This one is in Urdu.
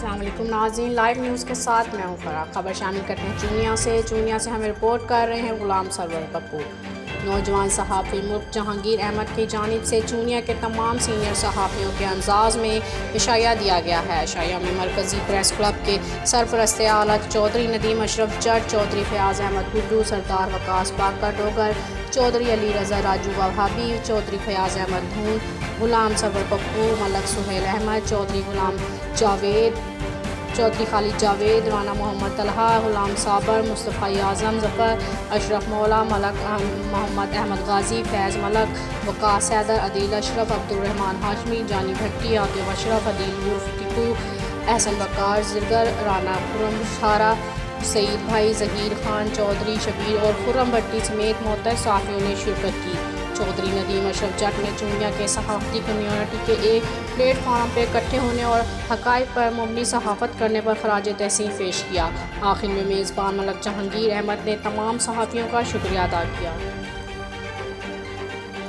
السلام علیکم ناظرین، لائیو نیوز کے ساتھ میں ہوں فرا۔ خبر شامل کرتے ہیں چونیا سے ہمیں رپورٹ کر رہے ہیں غلام سرور پپو۔ نوجوان صحافی ملک جہانگیر احمد کی جانب سے چونیا کے تمام سینئر صحافیوں کے اعزاز میں عشائیہ دیا گیا ہے۔ عشائیہ میں مرکزی پریس کلب کے سرپرست اعلیٰ چودھری ندیم اشرف جٹ، چودھری فیاض احمد گڈو، سردار وقاص پاکا ڈوگر، چودھری علی رضا راجو وہابی، چودھری فیاض احمد دھون، غلام سرور پپو، ملک سہیل احمد، چودھری غلام جاوید، چودھری خالد جاوید، رانا محمد طلحہ، غلام صابر، مصطفیٰ اعظم ظفر، اشرف مولا، ملک محمد احمد غازی، فیض ملک، وقاص حیدر، عدیل اشرف، عبدالرحمان ہاشمی، جانی بھٹی، عاطف اشرف، عدیل عرف ٹیٹو، احسن وقار زرگر، رانا خرم شارا، سعید بھائی، ظہیر خان چودھری، شبیر اور خرم بھٹی سمیت معتبر صحافیوں نے شرکت کی۔ چودھری ندیم اشرف جٹ نے چونیا کے صحافتی کمیونٹی کے ایک پلیٹ فارم پہ اکٹھے ہونے اور حقائق پر مبنی صحافت کرنے پر خراج تحسین پیش کیا۔ آخر میں میزبان ملک جہانگیر احمد نے تمام صحافیوں کا شکریہ ادا کیا۔